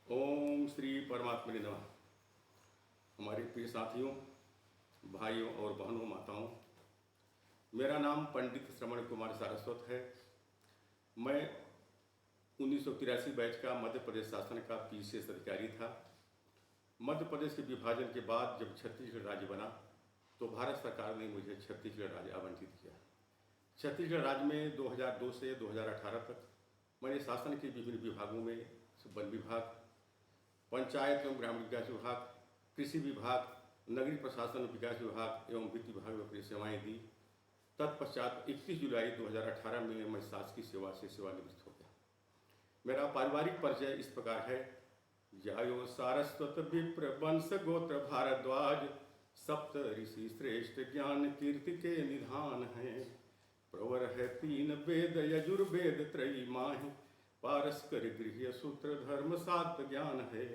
ओम श्री परमात्मने नमः। हमारे प्रिय साथियों, भाइयों और बहनों, माताओं, मेरा नाम पंडित श्रवण कुमार सारस्वत है। मैं 1983 बैच का मध्य प्रदेश शासन का पीसीएस अधिकारी था। मध्य प्रदेश के विभाजन के बाद जब छत्तीसगढ़ राज्य बना तो भारत सरकार ने मुझे छत्तीसगढ़ राज्य आवंटित किया। छत्तीसगढ़ राज्य में 2002 से 2018 तक मैंने शासन के विभिन्न विभागों में वन विभाग, पंचायत एवं ग्रामीण विकास विभाग, कृषि विभाग, नगरीय प्रशासन विकास विभाग एवं वित्त विभाग में अपनी सेवाएं दी। तत्पश्चात 31 जुलाई 2018 में मैं शासकीय सेवा से सेवानिवृत्त हो गया। मेरा पारिवारिक परिचय इस प्रकार है। जायो सारस्वत विप्र वंश गोत्र भारद्वाज, सप्त ऋषि श्रेष्ठ ज्ञान कीर्ति के निधान हैं। प्रवर है 3 वेद यजुर्वेद त्रयी माहि, पारस्कर गृह सूत्र धर्म सात ज्ञान है।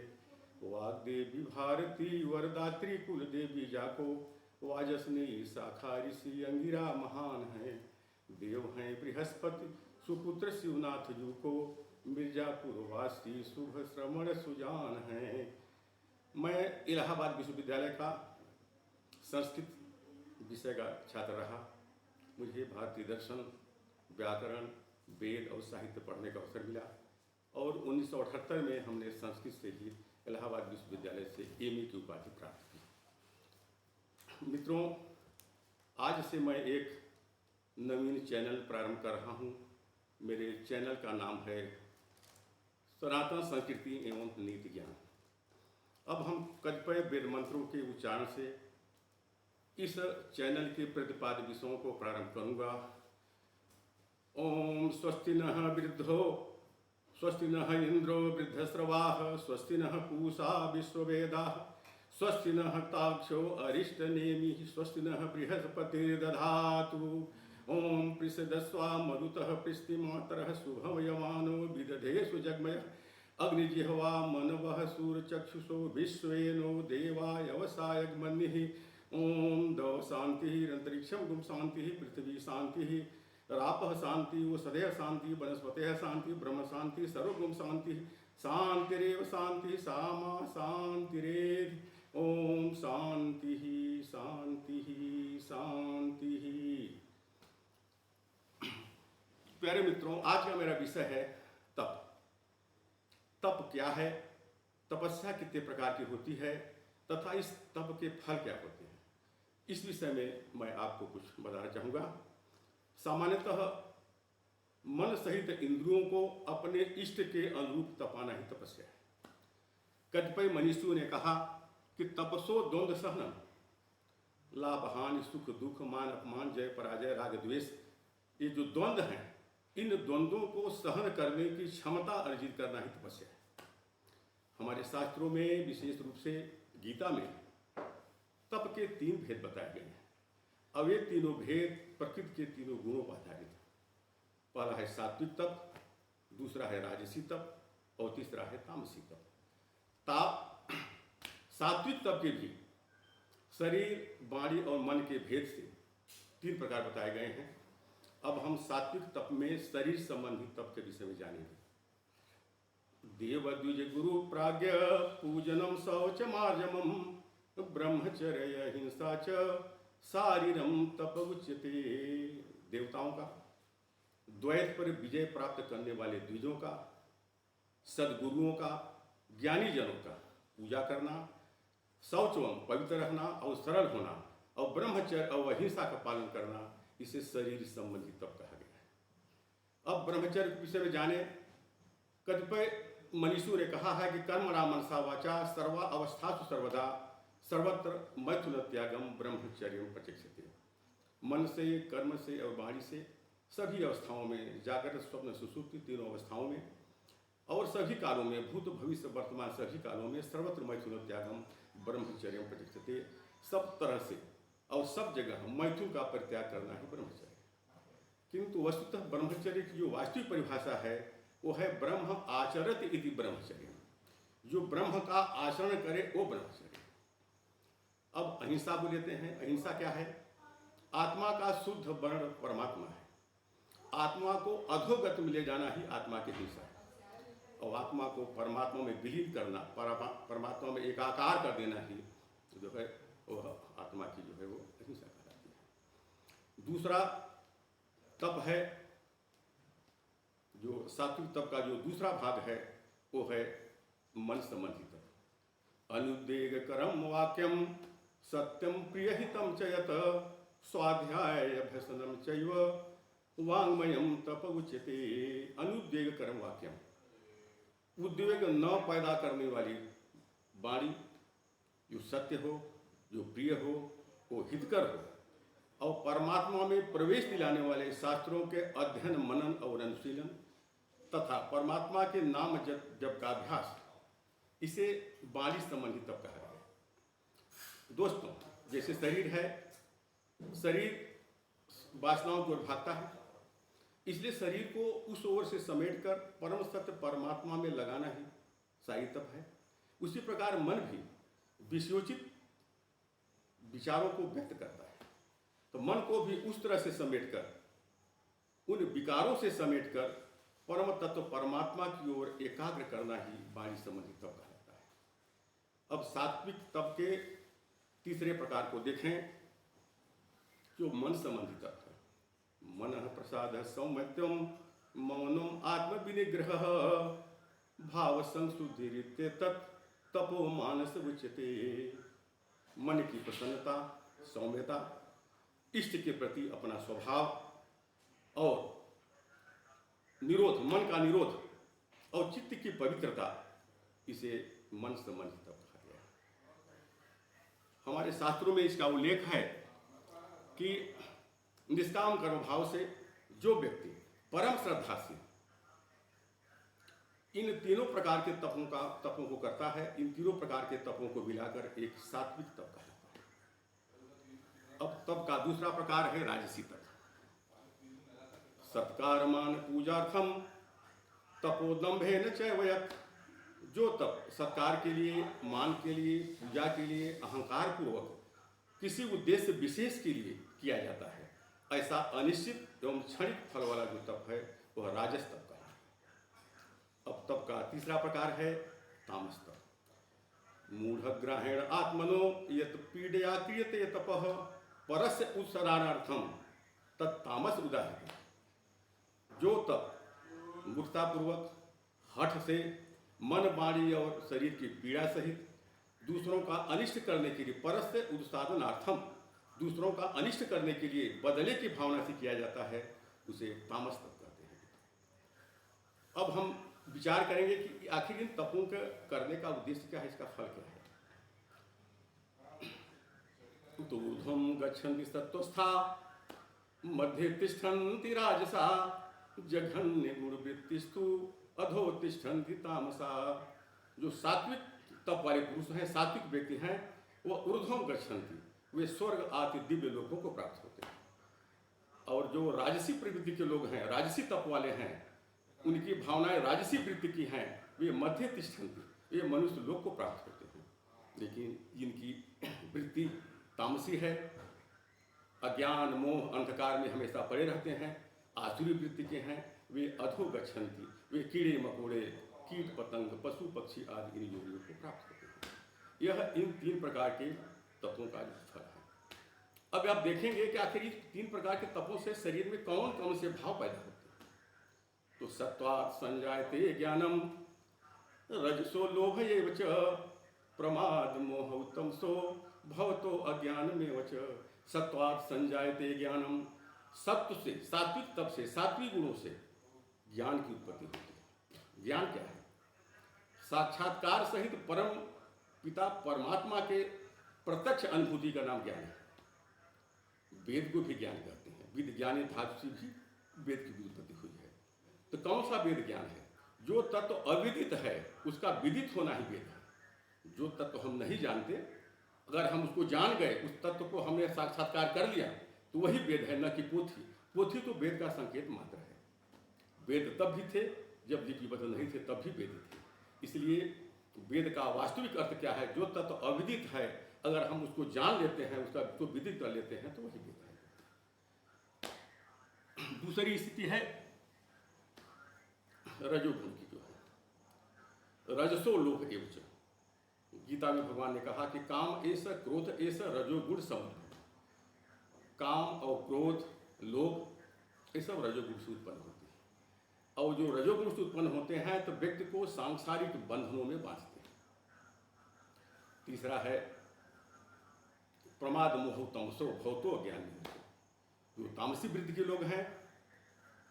वाग्देवी भारती वरदात्री कुल देवी जाको, वाजसनी शाखा ऋषि अंगिरा महान है। देव हैं बृहस्पति सुपुत्र शिवनाथ जू को, मिर्जापुर वासी शुभ श्रवण सुजान है। मैं इलाहाबाद विश्वविद्यालय का संस्कृत विषय का छात्र रहा। मुझे भारतीय दर्शन, व्याकरण, वेद और साहित्य पढ़ने का अवसर मिला और 1978 में हमने संस्कृत से ही इलाहाबाद विश्वविद्यालय से एमए की उपाधि प्राप्त की। मित्रों, आज से मैं एक नवीन चैनल प्रारंभ कर रहा हूँ। मेरे चैनल का नाम है सनातन संस्कृति एवं नीति ज्ञान। अब हम कतिपय वेद मंत्रों के उच्चारण से इस चैनल के प्रतिपाद्य विषयों को प्रारंभ करूँगा। ओम स्वस्ति नः वृद्धो, स्वस्ति नः इंद्रो वृद्धस्रवाः, स्वस्ति नः पूषा विश्ववेदाः, स्वस्ति नः ताक्षो अरिष्टनेमिः, स्वस्ति नः बृहस्पतिर्दधातु। ओम पृषदस्वा मरुतः पृष्टिमातरः, शुभं यमानो विदधेषु जग्मयः, अग्निजिह्वा मनवः सूरचक्षुषो विश्वेनो देवायवसायग्मन्यः। ओम दौ शांति अंतरिक्षम गुम शांति पृथ्वी शांति रापः शांति ओषधयः शांति वनस्पतयः शांति ब्रह्म शांति सर्वगुण शांति शांतिरेव शांति सामा शांतिरेधि। ओम शांति शांति शांति। प्यारे मित्रों, आज का मेरा विषय है तप। तप क्या है, तपस्या कितने प्रकार की होती है तथा इस तप के फल क्या होते हैं, इस विषय में मैं आपको कुछ बताना चाहूँगा। सामान्यतः मन सहित इंद्रियों को अपने इष्ट के अनुरूप तपाना ही तपस्या है। कतिपय मनीषियों ने कहा कि तपसो द्वंद्व सहनम, लाभ हानि सुख दुख मान अपमान जय पराजय राग द्वेष, ये जो द्वंद्व हैं, इन द्वंद्वों को सहन करने की क्षमता अर्जित करना ही तपस्या है। हमारे शास्त्रों में विशेष रूप से गीता में तप के 3 भेद बताए गए हैं। अब ये तीनों भेद प्रकृति के तीनों गुणों पर आधारित है। पहला है सात्विक तप, दूसरा है राजसी तप और तीसरा है तामसी तप। सात्विक तप के भी शरीर, वाणी और मन के भेद से 3 प्रकार बताए गए हैं। अब हम सात्विक तप में शरीर संबंधी तप के विषय में जानेंगे। देव द्विज गुरु प्राज्ञ पूजनम शौच मार्जमम, ब्रह्मचर्य हिंसा च शारीरम तप उच्यते। देवताओं का, द्वैत पर विजय प्राप्त करने वाले द्विजों का, सदगुरुओं का, ज्ञानी जनों का पूजा करना, शौचवम पवित्र रहना और सरल होना, और ब्रह्मचर्य और अहिंसा का पालन करना, इसे शरीर संबंधी तप कहा गया है। अब ब्रह्मचर्य के विषय में जाने। कतिपय मनीषियों ने कहा है कि कर्मणा मनसा वाचा सर्वा अवस्थासु सर्वदा सर्वत्र मैथुन त्यागम ब्रह्मचर्य प्रचक्षते। मन से, कर्म से और वाणी से सभी अवस्थाओं में, जागृत स्वप्न सुषुप्ति तीनों अवस्थाओं में और सभी कालों में, भूत भविष्य वर्तमान सभी कालों में सर्वत्र मैथुन त्यागम ब्रह्मचर्य प्रचक्षते। सब तरह से और सब जगह मैथुन का परित्याग करना है ब्रह्मचर्य। किंतु वस्तुतः ब्रह्मचर्य की जो वास्तविक परिभाषा है वो है ब्रह्म आचरत इति ब्रह्मचर्य। जो ब्रह्म का आचरण करे वो ब्रह्मचर्य। अब अहिंसा को लेते हैं। अहिंसा क्या है? आत्मा का शुद्ध वर्ण परमात्मा है। आत्मा को अधोगत में ले जाना ही आत्मा की हिंसा है। और आत्मा को परमात्मा में विलीन करना, परमात्मा में एकाकार कर देना ही जो है वो आत्मा की जो है वो अहिंसा कहलाती है। दूसरा तप है, जो सात्विक तप का जो दूसरा भाग है वो है मन संबंधी तप। अनुद्वेग करम वाक्यम सत्यम प्रियहितम च यत स्वाध्याय अभ्यसनम चैव वाङ्मयम तप उच्यते। अनुद्वेग करम वाक्यम, उद्वेग न पैदा करने वाली वाणी, जो सत्य हो, जो प्रिय हो, वो हितकर हो, और परमात्मा में प्रवेश दिलाने वाले शास्त्रों के अध्ययन, मनन और अनुशीलन तथा परमात्मा के नाम जप का अभ्यास, इसे वाणी संबंधी तप कहा गया है। दोस्तों, जैसे शरीर है, शरीर वासनाओं की ओर भागता है, इसलिए शरीर को उस ओर से समेटकर परम सत्य परमात्मा में लगाना ही शाही तप है। उसी प्रकार मन भी विषयोचित विचारों को व्यक्त करता है, तो मन को भी उस तरह से समेटकर, उन विकारों से समेटकर परम तत्व परमात्मा की ओर एकाग्र करना ही वाणी संबंधी तप कहलाता है। अब सात्विक तप के तीसरे प्रकार को देखें, जो मन संबंधी तप है। मन प्रसाद सौम्यत्वम मौनम आत्म विनिग्रह भाव संशुद्धि तपो मानस उच्यते। मन की प्रसन्नता, सौम्यता, इष्ट के प्रति अपना स्वभाव और निरोध, मन का निरोध और चित्त की पवित्रता, इसे मन संबंधी तप कहा गया है। हमारे शास्त्रों में इसका उल्लेख है कि निष्काम कर्म भाव से जो व्यक्ति परम श्रद्धा से इन तीनों प्रकार के तपों को करता है, इन तीनों प्रकार के तपों को मिलाकर एक सात्विक तप कहलाता है। अब तप का दूसरा प्रकार है राजसी तप। सत्कारमान पूजार्थम तपोदम्भेन चैवयत्। जो तप सत्कार के लिए, मान के लिए, पूजा के लिए अहंकार पूर्वक किसी उद्देश्य विशेष के लिए किया जाता है, ऐसा अनिश्चित एवं क्षणिक फल वाला जो तप है वह राजस तप का है। अब तप का तीसरा प्रकार है तामस तप। मूढ़ग्राहेण आत्मनो यत पीडया क्रियते तपः परस्य उत्सराणार्थम तत्तामस उदाहृत। जो तप मूर्खतापूर्वक, हठ से, मन, वाणी और शरीर की पीड़ा सहित दूसरों का अनिष्ट करने के लिए, परस्य उत्साधनार्थम, दूसरों का अनिष्ट करने के लिए बदले की भावना से किया जाता है, उसे तामस तप कहते हैं। अब हम विचार करेंगे कि आखिर इन तपों के करने का उद्देश्य क्या है, इसका फल क्या है। तो ऊर्ध्वं गच्छन्ति सत्त्वस्था मध्ये तिष्ठन्ति राजसा जघन्य गुणवृत्तिस्तु अधो तिष्ठन्ति तामसा। जो सात्विक तप वाले पुरुष हैं, सात्विक व्यक्ति हैं, वो ऊर्ध्वं गच्छन्ति, वे स्वर्ग आदि दिव्य लोगों को प्राप्त होते हैं। और जो राजसी प्रवृत्ति के लोग हैं, राजसी तप वाले हैं, उनकी भावनाएं राजसी वृत्ति की हैं, वे मध्य तिष्ठन्ति, वे मनुष्य लोग को प्राप्त होते हैं। लेकिन जिनकी वृत्ति तामसी है, अज्ञान, मोह, अंधकार में हमेशा पड़े रहते हैं, आसुरी वृत्ति के हैं, वे अधो गच्छन्ति, वे कीड़े मकोड़े, कीट पतंग, पशु पक्षी आदि इन योनियों को प्राप्त होते हैं। यह इन तीन प्रकार के तपों का फल है। अब आप देखेंगे कि आखिर इस तीन प्रकार के तपों से शरीर में कौन कौन से भाव पैदा होते हैं। तो सत्वात् संजायते ज्ञानम रजसो लोभ एव च प्रमाद मोह तमसो भवतो अज्ञानमेव च। सत्वात् संजायते ज्ञानम, सत्व से, सात्विक तप से, सात्विक गुणों से ज्ञान की उत्पत्ति होती है। ज्ञान क्या है? साक्षात्कार सहित परम पिता परमात्मा के प्रत्यक्ष अनुभूति का नाम ज्ञान है। वेद को भी ज्ञान कहते हैं। विद ज्ञाने धातु से भी वेद की उत्पत्ति हुई है। तो कौन सा वेद ज्ञान है? जो तत्व अविदित है उसका विदित होना ही वेद है। जो तत्व हम नहीं जानते, अगर हम उसको जान गए, उस तत्व को हमने साक्षात्कार कर लिया, तो वही वेद है, न कि पोथी। पोथी तो वेद का संकेत मात्र है। वेद तब भी थे जब लिपिबद्ध नहीं थे, तब भी वेद थे। इसलिए वेद का वास्तविक अर्थ क्या है? जो तत्व अविदित है, अगर हम उसको जान लेते हैं, उसको विदित कर लेते हैं, तो वही वेद है। दूसरी स्थिति है रजोगुण की, जो है रजसो लोभ एवच। गीता में भगवान ने कहा कि काम ऐसा क्रोध ऐसा रजोगुण समुद्र। काम और क्रोध लोभ ये सब रजोगुण से उत्पन्न होते हैं, और जो रजोगुण से उत्पन्न होते हैं तो व्यक्ति को सांसारिक बंधनों में बांधते हैं। तीसरा है प्रमाद मोह तमसो भवतो अज्ञान। जो तामसी वृत्ति के लोग हैं,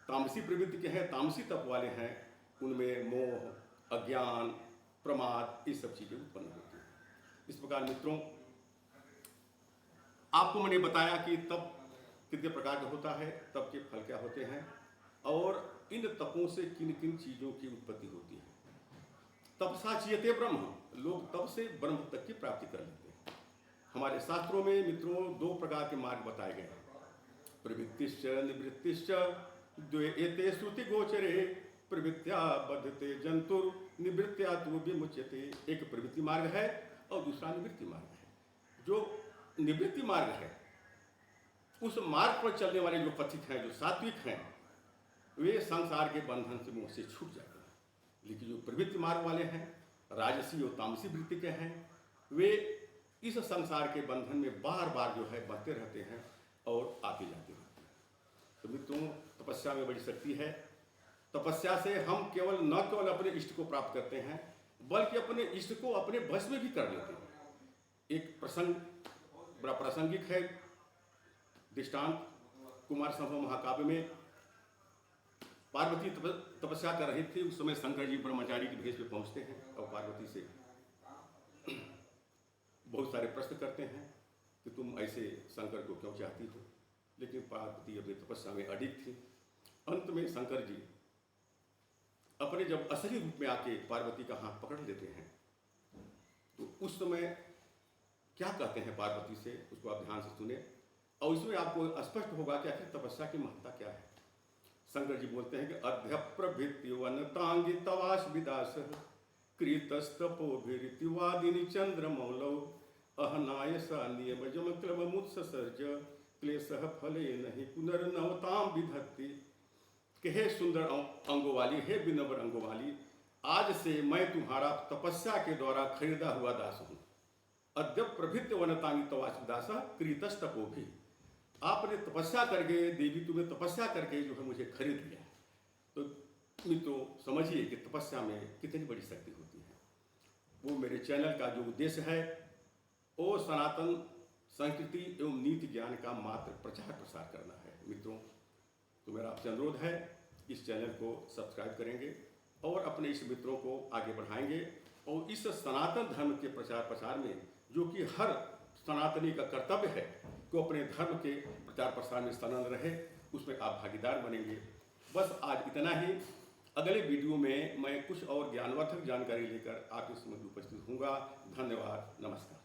तामसी प्रवृत्ति के हैं, तामसी तप वाले हैं, उनमें मोह अज्ञान प्रमाद ये सब चीजें उत्पन्न होती हैं। इस प्रकार मित्रों, आपको मैंने बताया कि तप कितने प्रकार का होता है, तप के फल क्या होते हैं, और इन तपों से किन किन चीजों की उत्पत्ति होती है। तपसा चीयते ब्रह्म, लोग तप से ब्रह्म तक की प्राप्ति कर लेते हैं। हमारे शास्त्रों में मित्रों 2 प्रकार के मार्ग बताए गए हैं, प्रवृत्तिश्च निवृत्तिश्च द्वे एते श्रुति गोचरे प्रवृत्त्या बद्धते जंतुर निवृत्त्या तु विमुच्यते। एक प्रवृत्ति मार्ग है और दूसरा निवृत्ति मार्ग है। जो निवृत्ति मार्ग है, उस मार्ग पर चलने वाले जो पथिक हैं, जो सात्विक हैं, वे संसार के बंधन से मुंह से छूट जाते हैं। लेकिन जो प्रवृत्ति मार्ग वाले हैं, राजसी और तामसी वृत्ति के हैं, वे इस संसार के बंधन में बार बार जो है बहते रहते हैं और आते जाते रहते हैं। तो मित्रों, तपस्या में बड़ी शक्ति है। तपस्या से हम न केवल अपने इष्ट को प्राप्त करते हैं, बल्कि अपने इष्ट को अपने वश में भी कर लेते हैं। एक प्रसंग बड़ा प्रासंगिक है, दृष्टांत कुमार संभव महाकाव्य में पार्वती तपस्या कर रही थी। उस समय शंकर जी ब्रह्मचारी के भेष में पहुंचते हैं और पार्वती से बहुत सारे प्रश्न करते हैं कि तुम ऐसे शंकर को क्यों चाहती हो। लेकिन पार्वती अपनी तपस्या में अडिग थी। अंत में शंकर जी अपने जब असली रूप में आके पार्वती का हाथ पकड़ लेते हैं, तो उस समय क्या कहते हैं पार्वती से, उसको आप ध्यान से सुने और इसमें आपको स्पष्ट होगा कि आखिर तपस्या की महत्ता क्या है। शंकर जी बोलते हैं कि अध्यप्रभृत्युवनतांगी तवाश विदास कृतस्तपोभिरितिवादिनी चंद्रमौलौ अहनाय सा नियमजम क्लबमुत्सर्ज क्लेशः फले नहीं पुनर्नवताम विधत्ति। कि हे सुंदर अंगों वाली, हे विनम्र अंगों वाली, आज से मैं तुम्हारा तपस्या के द्वारा खरीदा हुआ दास हूँ। अद्य प्रभृत्य वनतांगी तवाश दास कृतस्तपोभि। आपने तपस्या करके, देवी तुम्हें तपस्या करके जो है मुझे खरीद लिया। तो मित्रों समझिए कि तपस्या में कितनी बड़ी शक्ति होती है। वो मेरे चैनल का जो उद्देश्य है, वो सनातन संस्कृति एवं नीति ज्ञान का मात्र प्रचार प्रसार करना है। मित्रों, तो मेरा आपसे अनुरोध है, इस चैनल को सब्सक्राइब करेंगे और अपने इस मित्रों को आगे बढ़ाएंगे, और इस सनातन धर्म के प्रचार प्रसार में, जो कि हर सनातनी का कर्तव्य है कि अपने धर्म के प्रचार प्रसार में संलग्न रहे, उसमें आप भागीदार बनेंगे। बस आज इतना ही। अगले वीडियो में मैं कुछ और ज्ञानवर्धक जानकारी लेकर आपके समक्ष उपस्थित होऊंगा। धन्यवाद, नमस्कार।